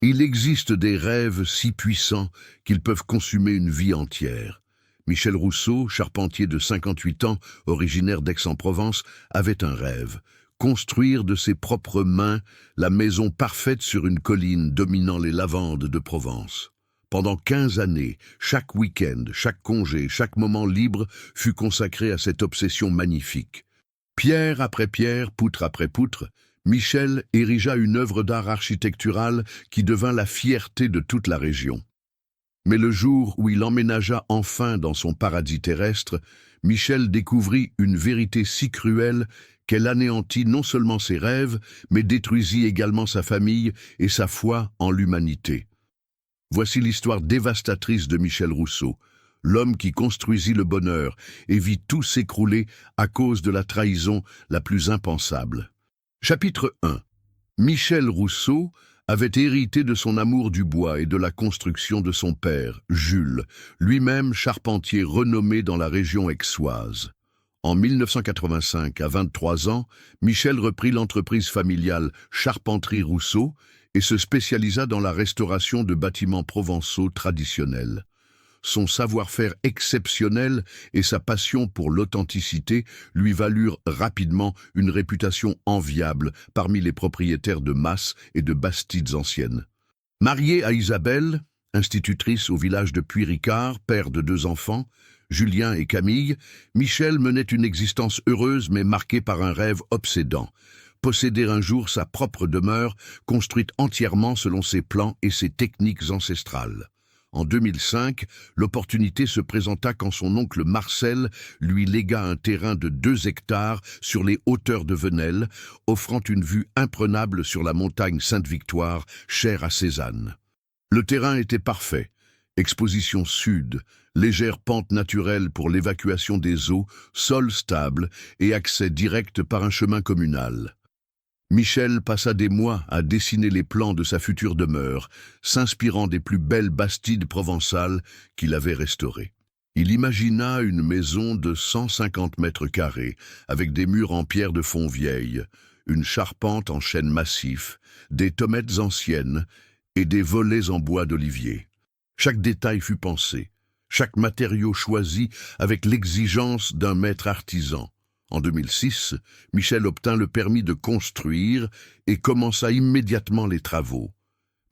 Il existe des rêves si puissants qu'ils peuvent consumer une vie entière. Michel Rousseau, charpentier de 58 ans, originaire d'Aix-en-Provence, avait un rêve: construire de ses propres mains la maison parfaite sur une colline dominant les lavandes de Provence. Pendant 15 années, chaque week-end, chaque congé, chaque moment libre fut consacré à cette obsession magnifique. Pierre après pierre, poutre après poutre, Michel érigea une œuvre d'art architecturale qui devint la fierté de toute la région. Mais le jour où il emménagea enfin dans son paradis terrestre, Michel découvrit une vérité si cruelle qu'elle anéantit non seulement ses rêves, mais détruisit également sa famille et sa foi en l'humanité. Voici l'histoire dévastatrice de Michel Rousseau, l'homme qui construisit le bonheur et vit tout s'écrouler à cause de la trahison la plus impensable. Chapitre 1. Michel Rousseau avait hérité de son amour du bois et de la construction de son père, Jules, lui-même charpentier renommé dans la région aixoise. En 1985, à 23 ans, Michel reprit l'entreprise familiale Charpenterie Rousseau et se spécialisa dans la restauration de bâtiments provençaux traditionnels. Son savoir-faire exceptionnel et sa passion pour l'authenticité lui valurent rapidement une réputation enviable parmi les propriétaires de masses et de bastides anciennes. Marié à Isabelle, institutrice au village de Puy-Ricard, père de 2 enfants, Julien et Camille, Michel menait une existence heureuse mais marquée par un rêve obsédant: posséder un jour sa propre demeure, construite entièrement selon ses plans et ses techniques ancestrales. En 2005, l'opportunité se présenta quand son oncle Marcel lui légua un terrain de 2 hectares sur les hauteurs de Venelle, offrant une vue imprenable sur la montagne Sainte-Victoire, chère à Cézanne. Le terrain était parfait: exposition sud, légère pente naturelle pour l'évacuation des eaux, sol stable et accès direct par un chemin communal. Michel passa des mois à dessiner les plans de sa future demeure, s'inspirant des plus belles bastides provençales qu'il avait restaurées. Il imagina une maison de 150 mètres carrés, avec des murs en pierre de Fontvieille, une charpente en chêne massif, des tommettes anciennes et des volets en bois d'olivier. Chaque détail fut pensé, chaque matériau choisi avec l'exigence d'un maître artisan. En 2006, Michel obtint le permis de construire et commença immédiatement les travaux.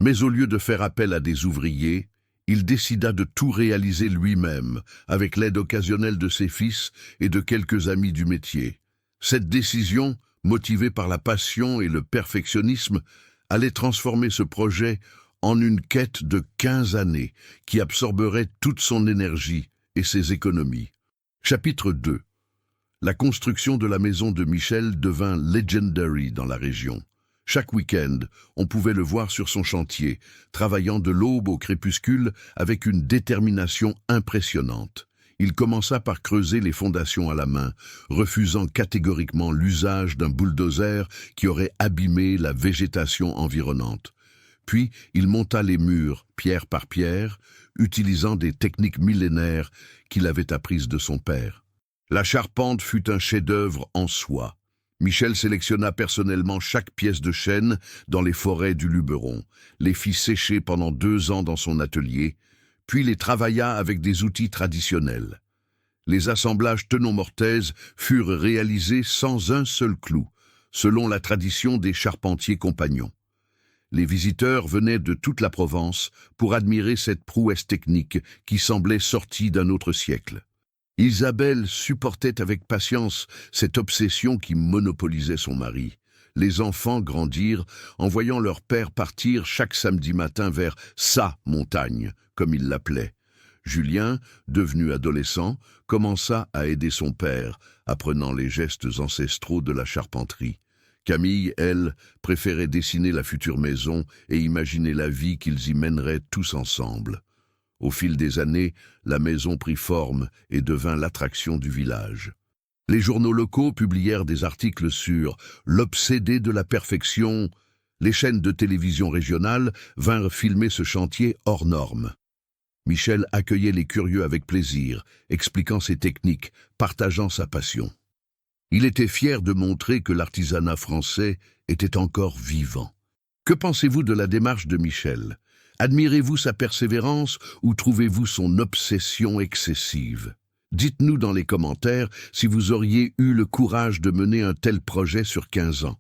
Mais au lieu de faire appel à des ouvriers, il décida de tout réaliser lui-même, avec l'aide occasionnelle de ses fils et de quelques amis du métier. Cette décision, motivée par la passion et le perfectionnisme, allait transformer ce projet en une quête de 15 années qui absorberait toute son énergie et ses économies. Chapitre 2. La construction de la maison de Michel devint legendary dans la région. Chaque week-end, on pouvait le voir sur son chantier, travaillant de l'aube au crépuscule avec une détermination impressionnante. Il commença par creuser les fondations à la main, refusant catégoriquement l'usage d'un bulldozer qui aurait abîmé la végétation environnante. Puis, il monta les murs, pierre par pierre, utilisant des techniques millénaires qu'il avait apprises de son père. La charpente fut un chef-d'œuvre en soi. Michel sélectionna personnellement chaque pièce de chêne dans les forêts du Luberon, les fit sécher pendant 2 ans dans son atelier, puis les travailla avec des outils traditionnels. Les assemblages tenon-mortaise furent réalisés sans un seul clou, selon la tradition des charpentiers compagnons. Les visiteurs venaient de toute la Provence pour admirer cette prouesse technique qui semblait sortie d'un autre siècle. Isabelle supportait avec patience cette obsession qui monopolisait son mari. Les enfants grandirent en voyant leur père partir chaque samedi matin vers « sa montagne », comme il l'appelait. Julien, devenu adolescent, commença à aider son père, apprenant les gestes ancestraux de la charpenterie. Camille, elle, préférait dessiner la future maison et imaginer la vie qu'ils y mèneraient tous ensemble. Au fil des années, la maison prit forme et devint l'attraction du village. Les journaux locaux publièrent des articles sur « l'obsédé de la perfection ». Les chaînes de télévision régionales vinrent filmer ce chantier hors norme. Michel accueillait les curieux avec plaisir, expliquant ses techniques, partageant sa passion. Il était fier de montrer que l'artisanat français était encore vivant. Que pensez-vous de la démarche de Michel? Admirez-vous sa persévérance ou trouvez-vous son obsession excessive? Dites-nous dans les commentaires si vous auriez eu le courage de mener un tel projet sur 15 ans.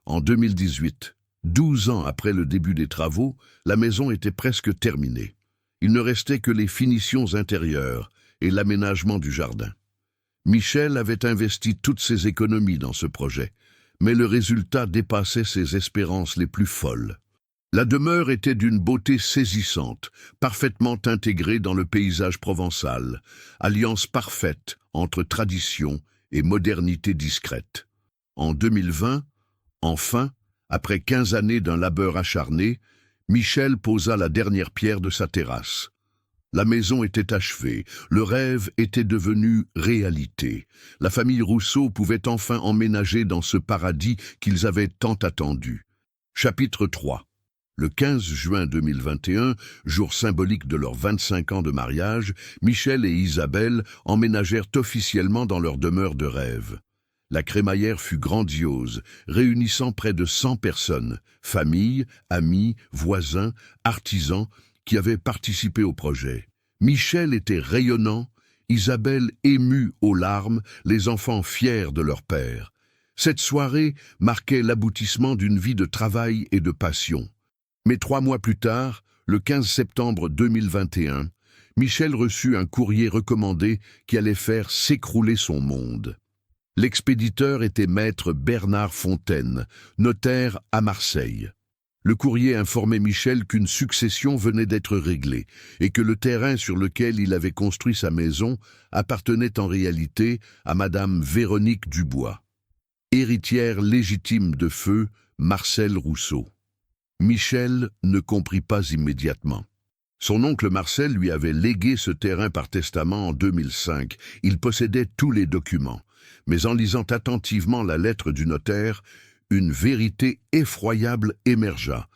En 2018, 12 ans après le début des travaux, la maison était presque terminée. Il ne restait que les finitions intérieures et l'aménagement du jardin. Michel avait investi toutes ses économies dans ce projet, mais le résultat dépassait ses espérances les plus folles. La demeure était d'une beauté saisissante, parfaitement intégrée dans le paysage provençal, alliance parfaite entre tradition et modernité discrète. En 2020, enfin, après 15 années d'un labeur acharné, Michel posa la dernière pierre de sa terrasse. La maison était achevée, le rêve était devenu réalité. La famille Rousseau pouvait enfin emménager dans ce paradis qu'ils avaient tant attendu. Chapitre 3. Le 15 juin 2021, jour symbolique de leurs 25 ans de mariage, Michel et Isabelle emménagèrent officiellement dans leur demeure de rêve. La crémaillère fut grandiose, réunissant près de 100 personnes, familles, amis, voisins, artisans, qui avaient participé au projet. Michel était rayonnant, Isabelle émue aux larmes, les enfants fiers de leur père. Cette soirée marquait l'aboutissement d'une vie de travail et de passion. Mais 3 mois plus tard, le 15 septembre 2021, Michel reçut un courrier recommandé qui allait faire s'écrouler son monde. L'expéditeur était maître Bernard Fontaine, notaire à Marseille. Le courrier informait Michel qu'une succession venait d'être réglée et que le terrain sur lequel il avait construit sa maison appartenait en réalité à Madame Véronique Dubois, héritière légitime de feu Marcel Rousseau. Michel ne comprit pas immédiatement. Son oncle Marcel lui avait légué ce terrain par testament en 2005. Il possédait tous les documents. Mais en lisant attentivement la lettre du notaire, une vérité effroyable émergea.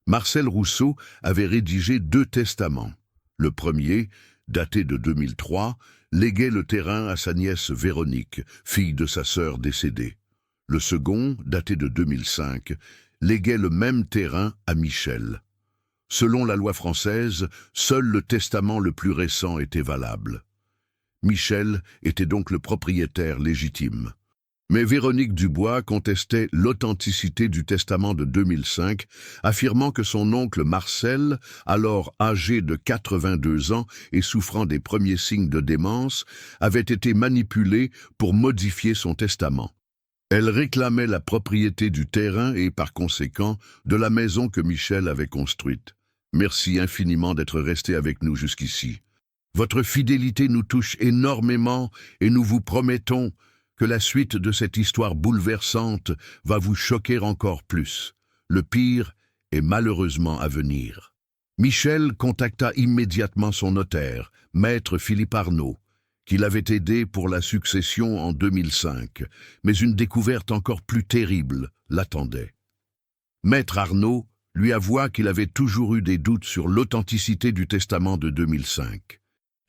Marcel Rousseau avait rédigé 2 testaments. Le premier, daté de 2003, léguait le terrain à sa nièce Véronique, fille de sa sœur décédée. Le second, daté de 2005, léguait le même terrain à Michel. Selon la loi française, seul le testament le plus récent était valable. Michel était donc le propriétaire légitime. Mais Véronique Dubois contestait l'authenticité du testament de 2005, affirmant que son oncle Marcel, alors âgé de 82 ans et souffrant des premiers signes de démence, avait été manipulé pour modifier son testament. Elle réclamait la propriété du terrain et, par conséquent, de la maison que Michel avait construite. Merci infiniment d'être resté avec nous jusqu'ici. Votre fidélité nous touche énormément et nous vous promettons que la suite de cette histoire bouleversante va vous choquer encore plus. Le pire est malheureusement à venir. Michel contacta immédiatement son notaire, maître Philippe Arnaud, qui l'avait aidé pour la succession en 2005, mais une découverte encore plus terrible l'attendait. Maître Arnaud lui avoua qu'il avait toujours eu des doutes sur l'authenticité du testament de 2005.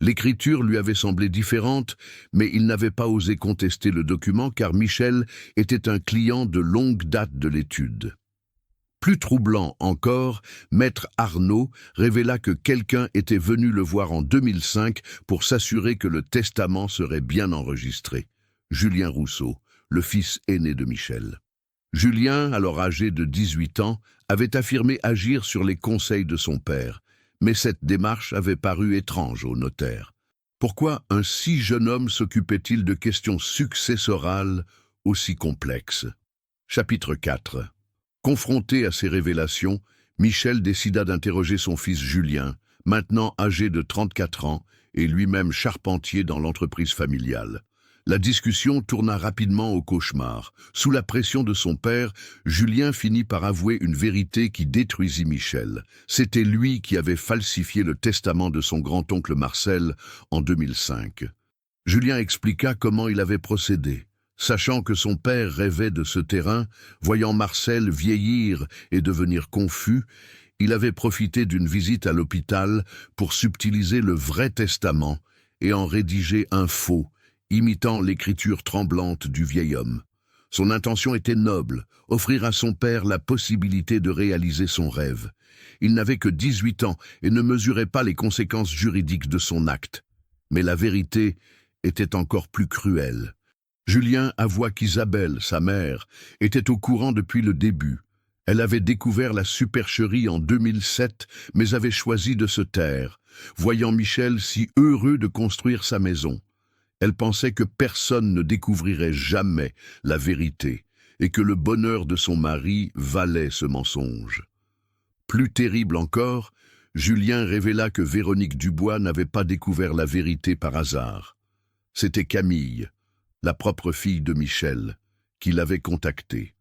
L'écriture lui avait semblé différente, mais il n'avait pas osé contester le document car Michel était un client de longue date de l'étude. Plus troublant encore, maître Arnaud révéla que quelqu'un était venu le voir en 2005 pour s'assurer que le testament serait bien enregistré. Julien Rousseau, le fils aîné de Michel. Julien, alors âgé de 18 ans, avait affirmé agir sur les conseils de son père. Mais cette démarche avait paru étrange au notaire. Pourquoi un si jeune homme s'occupait-il de questions successorales aussi complexes? Chapitre 4. Confronté à ces révélations, Michel décida d'interroger son fils Julien, maintenant âgé de 34 ans et lui-même charpentier dans l'entreprise familiale. La discussion tourna rapidement au cauchemar. Sous la pression de son père, Julien finit par avouer une vérité qui détruisit Michel. C'était lui qui avait falsifié le testament de son grand-oncle Marcel en 2005. Julien expliqua comment il avait procédé. Sachant que son père rêvait de ce terrain, voyant Marcel vieillir et devenir confus, il avait profité d'une visite à l'hôpital pour subtiliser le vrai testament et en rédiger un faux, imitant l'écriture tremblante du vieil homme. Son intention était noble, offrir à son père la possibilité de réaliser son rêve. Il n'avait que 18 ans et ne mesurait pas les conséquences juridiques de son acte. Mais la vérité était encore plus cruelle. Julien avoua qu'Isabelle, sa mère, était au courant depuis le début. Elle avait découvert la supercherie en 2007, mais avait choisi de se taire, voyant Michel si heureux de construire sa maison. Elle pensait que personne ne découvrirait jamais la vérité et que le bonheur de son mari valait ce mensonge. Plus terrible encore, Julien révéla que Véronique Dubois n'avait pas découvert la vérité par hasard. C'était Camille, la propre fille de Michel, qui l'avait contactée.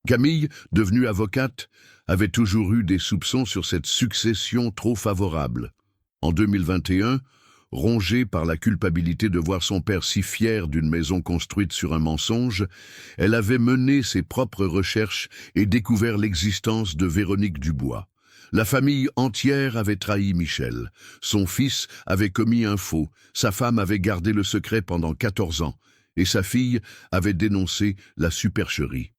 Camille, devenue avocate, avait toujours eu des soupçons sur cette succession trop favorable. En 2021, rongée par la culpabilité de voir son père si fier d'une maison construite sur un mensonge, elle avait mené ses propres recherches et découvert l'existence de Véronique Dubois. La famille entière avait trahi Michel. Son fils avait commis un faux, sa femme avait gardé le secret pendant 14 ans, et sa fille avait dénoncé la supercherie.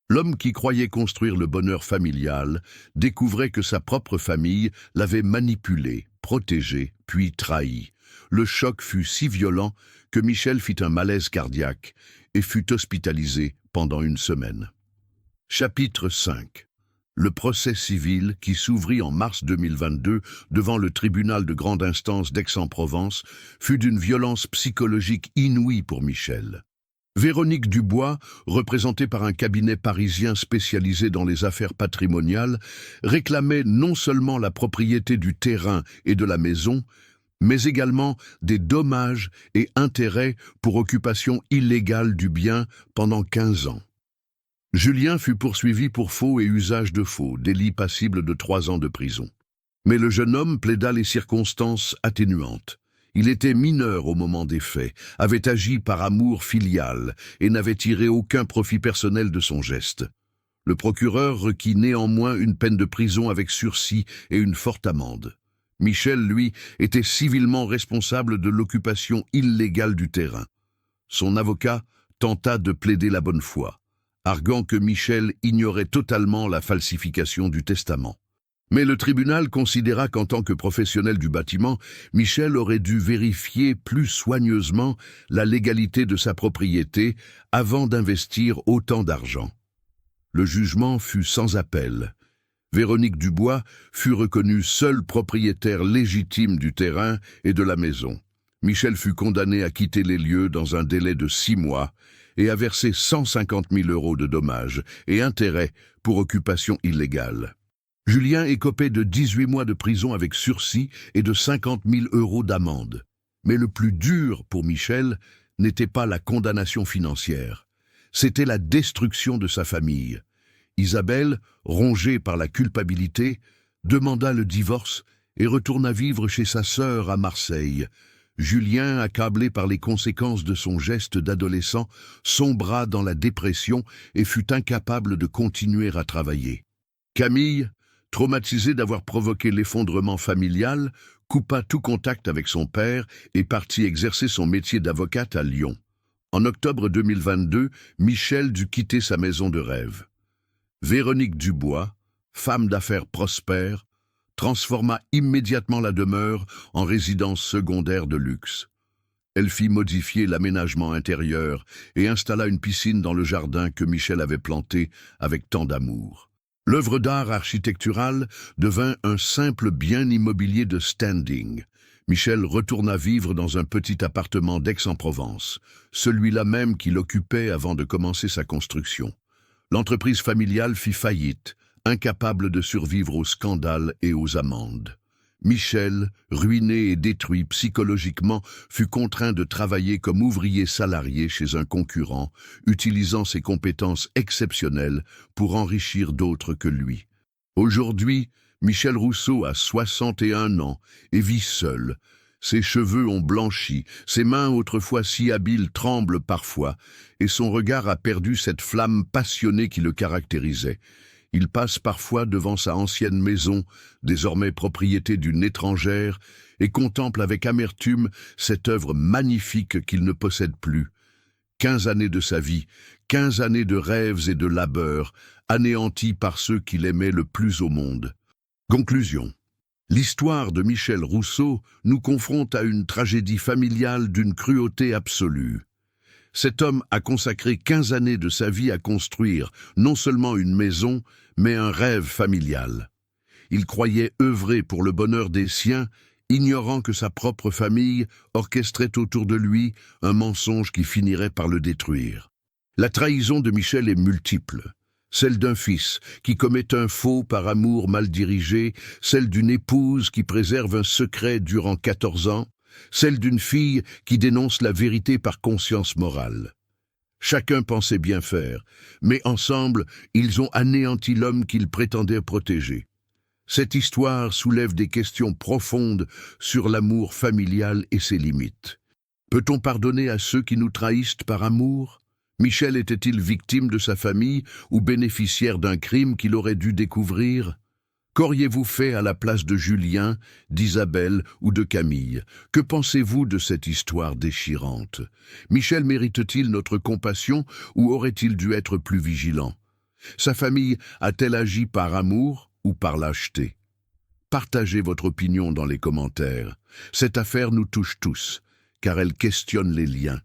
L'homme qui croyait construire le bonheur familial découvrait que sa propre famille l'avait manipulé, protégé, puis trahi. Le choc fut si violent que Michel fit un malaise cardiaque et fut hospitalisé pendant 1 semaine. Chapitre 5. Le procès civil qui s'ouvrit en mars 2022 devant le tribunal de grande instance d'Aix-en-Provence fut d'une violence psychologique inouïe pour Michel. Véronique Dubois, représentée par un cabinet parisien spécialisé dans les affaires patrimoniales, réclamait non seulement la propriété du terrain et de la maison, mais également des dommages et intérêts pour occupation illégale du bien pendant 15 ans. Julien fut poursuivi pour faux et usage de faux, délit passible de 3 ans de prison. Mais le jeune homme plaida les circonstances atténuantes. Il était mineur au moment des faits, avait agi par amour filial et n'avait tiré aucun profit personnel de son geste. Le procureur requit néanmoins une peine de prison avec sursis et une forte amende. Michel, lui, était civilement responsable de l'occupation illégale du terrain. Son avocat tenta de plaider la bonne foi, arguant que Michel ignorait totalement la falsification du testament. Mais le tribunal considéra qu'en tant que professionnel du bâtiment, Michel aurait dû vérifier plus soigneusement la légalité de sa propriété avant d'investir autant d'argent. Le jugement fut sans appel. Véronique Dubois fut reconnue seule propriétaire légitime du terrain et de la maison. Michel fut condamné à quitter les lieux dans un délai de 6 mois et à verser 150 000 € de dommages et intérêts pour occupation illégale. Julien écopait de 18 mois de prison avec sursis et de 50 000 € d'amende. Mais le plus dur pour Michel n'était pas la condamnation financière, c'était la destruction de sa famille. Isabelle, rongée par la culpabilité, demanda le divorce et retourna vivre chez sa sœur à Marseille. Julien, accablé par les conséquences de son geste d'adolescent, sombra dans la dépression et fut incapable de continuer à travailler. Camille, traumatisée d'avoir provoqué l'effondrement familial, coupa tout contact avec son père et partit exercer son métier d'avocate à Lyon. En octobre 2022, Michel dut quitter sa maison de rêve. Véronique Dubois, femme d'affaires prospère, transforma immédiatement la demeure en résidence secondaire de luxe. Elle fit modifier l'aménagement intérieur et installa une piscine dans le jardin que Michel avait planté avec tant d'amour. L'œuvre d'art architecturale devint un simple bien immobilier de standing. Michel retourna vivre dans un petit appartement d'Aix-en-Provence, celui-là même qu'il occupait avant de commencer sa construction. L'entreprise familiale fit faillite, incapable de survivre aux scandales et aux amendes. Michel, ruiné et détruit psychologiquement, fut contraint de travailler comme ouvrier salarié chez un concurrent, utilisant ses compétences exceptionnelles pour enrichir d'autres que lui. Aujourd'hui, Michel Rousseau a 61 ans et vit seul. Ses cheveux ont blanchi, ses mains autrefois si habiles tremblent parfois, et son regard a perdu cette flamme passionnée qui le caractérisait. Il passe parfois devant sa ancienne maison, désormais propriété d'une étrangère, et contemple avec amertume cette œuvre magnifique qu'il ne possède plus. 15 années de sa vie, 15 années de rêves et de labeurs, anéantis par ceux qu'il aimait le plus au monde. Conclusion. L'histoire de Michel Rousseau nous confronte à une tragédie familiale d'une cruauté absolue. Cet homme a consacré 15 années de sa vie à construire non seulement une maison, mais un rêve familial. Il croyait œuvrer pour le bonheur des siens, ignorant que sa propre famille orchestrait autour de lui un mensonge qui finirait par le détruire. La trahison de Michel est multiple. Celle d'un fils qui commet un faux par amour mal dirigé, celle d'une épouse qui préserve un secret durant 14 ans, celle d'une fille qui dénonce la vérité par conscience morale. Chacun pensait bien faire, mais ensemble, ils ont anéanti l'homme qu'ils prétendaient protéger. Cette histoire soulève des questions profondes sur l'amour familial et ses limites. Peut-on pardonner à ceux qui nous trahissent par amour ? Michel était-il victime de sa famille ou bénéficiaire d'un crime qu'il aurait dû découvrir ? Qu'auriez-vous fait à la place de Julien, d'Isabelle ou de Camille? Que pensez-vous de cette histoire déchirante? Michel mérite-t-il notre compassion ou aurait-il dû être plus vigilant? Sa famille a-t-elle agi par amour ou par lâcheté? Partagez votre opinion dans les commentaires. Cette affaire nous touche tous, car elle questionne les liens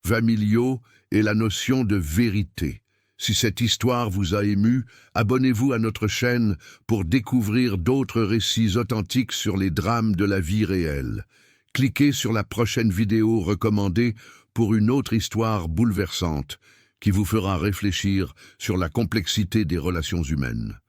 familiaux et la notion de vérité. Si cette histoire vous a ému, abonnez-vous à notre chaîne pour découvrir d'autres récits authentiques sur les drames de la vie réelle. Cliquez sur la prochaine vidéo recommandée pour une autre histoire bouleversante qui vous fera réfléchir sur la complexité des relations humaines.